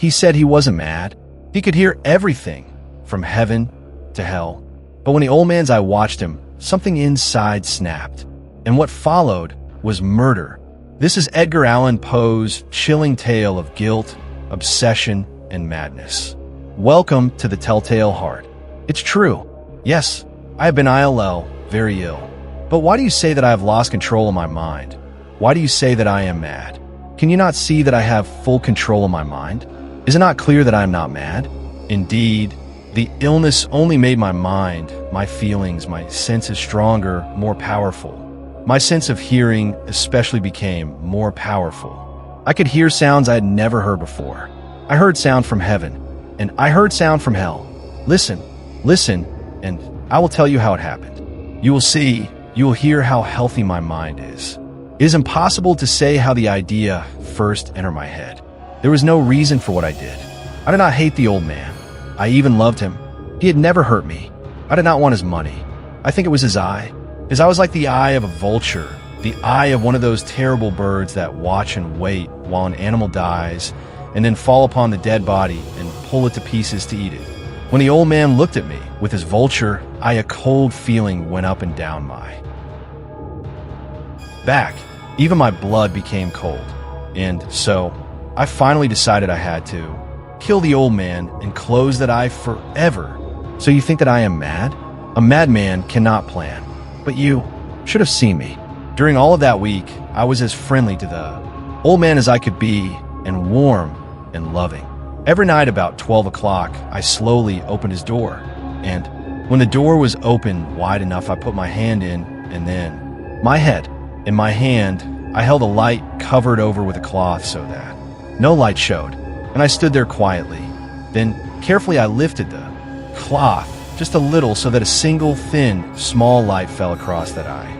He said he wasn't mad. He could hear everything from heaven to hell. But when the old man's eye watched him, something inside snapped. And what followed was murder. This is Edgar Allan Poe's chilling tale of guilt, obsession, and madness. Welcome to the Telltale Heart. It's true. Yes, I have been ILL, very ill. But why do you say that I have lost control of my mind? Why do you say that I am mad? Can you not see that I have full control of my mind? Is it not clear that I am not mad? Indeed, the illness only made my mind, my feelings, my senses stronger, more powerful. My sense of hearing especially became more powerful. I could hear sounds I had never heard before. I heard sound from heaven, and I heard sound from hell. Listen, and I will tell you how it happened. You will see, you will hear how healthy my mind is. It is impossible to say how the idea first entered my head. There was no reason for what I did. I did not hate the old man. I even loved him. He had never hurt me. I did not want his money. I think it was his eye. His eye was like the eye of a vulture, the eye of one of those terrible birds that watch and wait while an animal dies and then fall upon the dead body and pull it to pieces to eat it. When the old man looked at me with his vulture eye, a cold feeling went up and down my back. Even my blood became cold. And so, I finally decided I had to kill the old man and close that eye forever. So you think that I am mad? A madman cannot plan. But you should have seen me. During all of that week, I was as friendly to the old man as I could be, and warm and loving. Every night about 12 o'clock, I slowly opened his door. And when the door was open wide enough, I put my hand in, and then my head. In my hand, I held a light covered over with a cloth so that no light showed, and I stood there quietly. Then, carefully I lifted the cloth just a little so that a single thin, small light fell across that eye.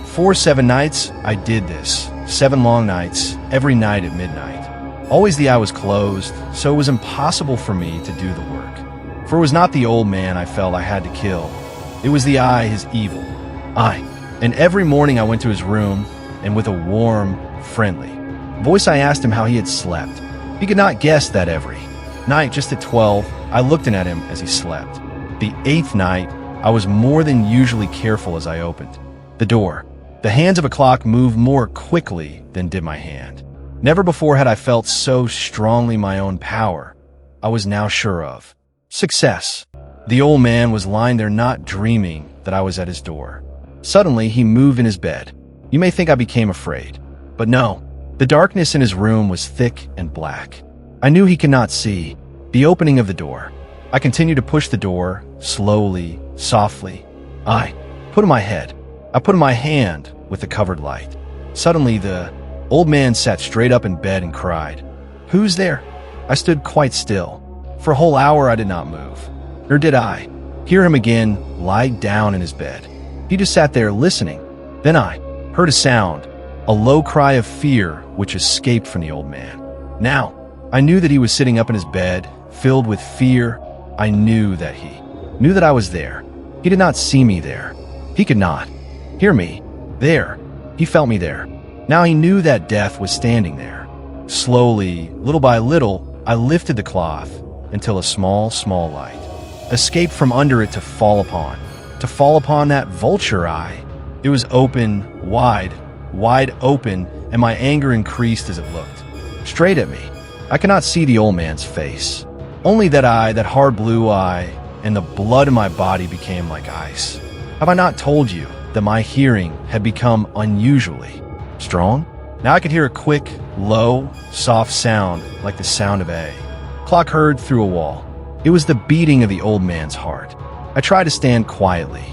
For 7 nights, I did this. 7 long nights, every night at midnight. Always the eye was closed, so it was impossible for me to do the work. For it was not the old man I felt I had to kill. It was the eye, his evil eye. And every morning I went to his room, and with a warm, friendly voice I asked him how he had slept. He could not guess that every night, just at 12, I looked in at him as he slept. The 8th night, I was more than usually careful as I opened the door. The hands of a clock moved more quickly than did my hand. Never before had I felt so strongly my own power. I was now sure of success. The old man was lying there, not dreaming that I was at his door. Suddenly, he moved in his bed. You may think I became afraid, but no. The darkness in his room was thick and black. I knew he could not see the opening of the door. I continued to push the door, slowly, softly. I put in my hand with the covered light. Suddenly, the old man sat straight up in bed and cried, "Who's there?" I stood quite still. For a whole hour I did not move, nor did I hear him again lie down in his bed. He just sat there listening. Then I heard a sound, a low cry of fear which escaped from the old man. Now, I knew that he was sitting up in his bed, filled with fear. I knew that he knew that I was there. He did not see me there. He could not hear me there. He felt me there. Now he knew that death was standing there. Slowly, little by little, I lifted the cloth until a small light escaped from under it to fall upon that vulture eye. It was open, wide open, and my anger increased as it looked straight at me. I could not see the old man's face. Only that eye, that hard blue eye, and the blood in my body became like ice. Have I not told you that my hearing had become unusually strong? Now I could hear a quick, low, soft sound like the sound of a clock heard through a wall. It was the beating of the old man's heart. I tried to stand quietly,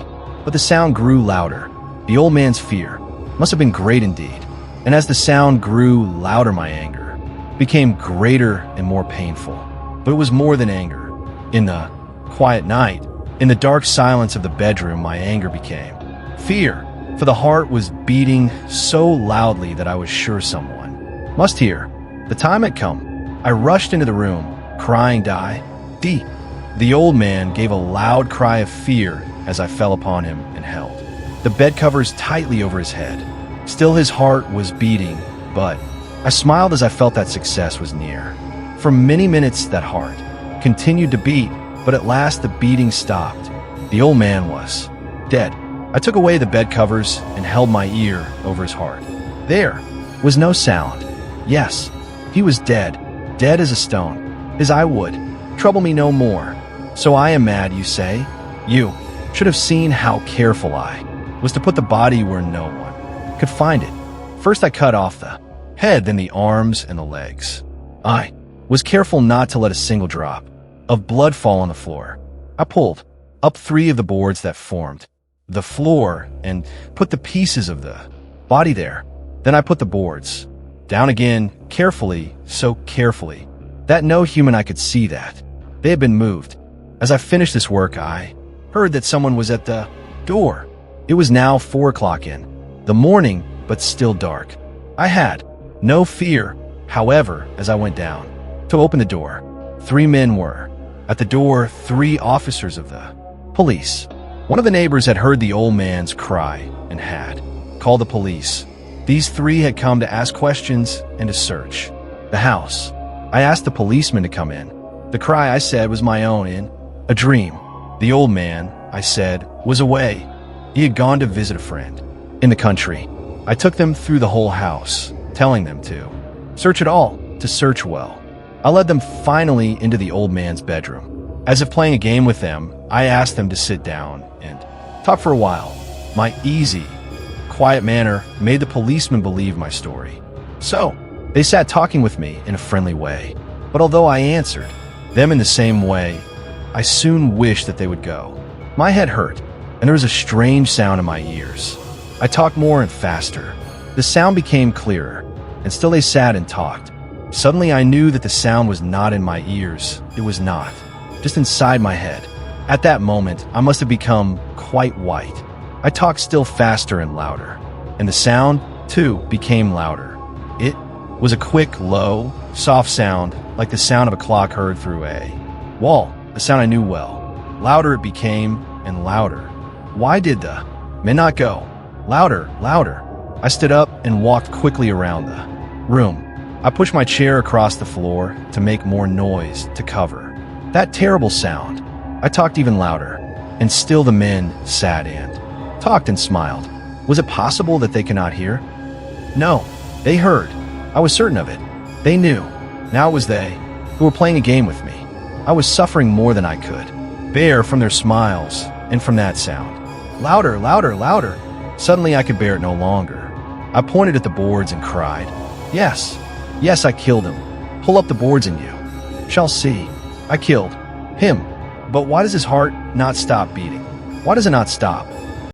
but the sound grew louder. The old man's fear must have been great indeed, and as the sound grew louder, my anger became greater and more painful. But it was more than anger. In the quiet night, in the dark silence of the bedroom, my anger became fear, for the heart was beating so loudly that I was sure someone must hear. The time had come. I rushed into the room, crying, "Die!" The old man gave a loud cry of fear as I fell upon him and held the bed covers tightly over his head. Still his heart was beating, but I smiled as I felt that success was near. For many minutes that heart continued to beat, but at last the beating stopped. The old man was dead. I took away the bed covers and held my ear over his heart. There was no sound. Yes, he was dead, dead as a stone. His eye would trouble me no more. So I am mad, you say? You should have seen how careful I was to put the body where no one could find it. First I cut off the head, then the arms and the legs. I was careful not to let a single drop of blood fall on the floor. I pulled up 3 of the boards that formed the floor and put the pieces of the body there. Then I put the boards down again, carefully, so carefully, that no human eye could see that they had been moved. As I finished this work, I heard that someone was at the door. It was now 4 o'clock in the morning, but still dark. I had no fear, however, as I went down to open the door. 3 men were at the door, 3 officers of the police. One of the neighbors had heard the old man's cry and had called the police. These 3 had come to ask questions and to search the house. I asked the policeman to come in. The cry, I said, was my own in a dream. The old man, I said, was away. He had gone to visit a friend in the country. I took them through the whole house, telling them to search it all, to search well. I led them finally into the old man's bedroom. As if playing a game with them, I asked them to sit down and talk for a while. My easy, quiet manner made the policeman believe my story. So, they sat talking with me in a friendly way. But although I answered them in the same way, I soon wished that they would go. My head hurt, and there was a strange sound in my ears. I talked more and faster. The sound became clearer, and still they sat and talked. Suddenly I knew that the sound was not in my ears. It was not, just inside my head. At that moment, I must have become quite white. I talked still faster and louder, and the sound, too, became louder. It was a quick, low, soft sound, like the sound of a clock heard through a wall, a sound I knew well. Louder it became, and louder. Why did the men not go? Louder, louder. I stood up and walked quickly around the room. I pushed my chair across the floor to make more noise to cover that terrible sound. I talked even louder, and still the men sat and talked and smiled. Was it possible that they could not hear? No, they heard. I was certain of it. They knew. Now it was they who were playing a game with me. I was suffering more than I could bear from their smiles and from that sound. Louder, louder, louder. Suddenly I could bear it no longer. I pointed at the boards and cried, "Yes, yes, I killed him. Pull up the boards and you shall see. I killed him. But why does his heart not stop beating? Why does it not stop?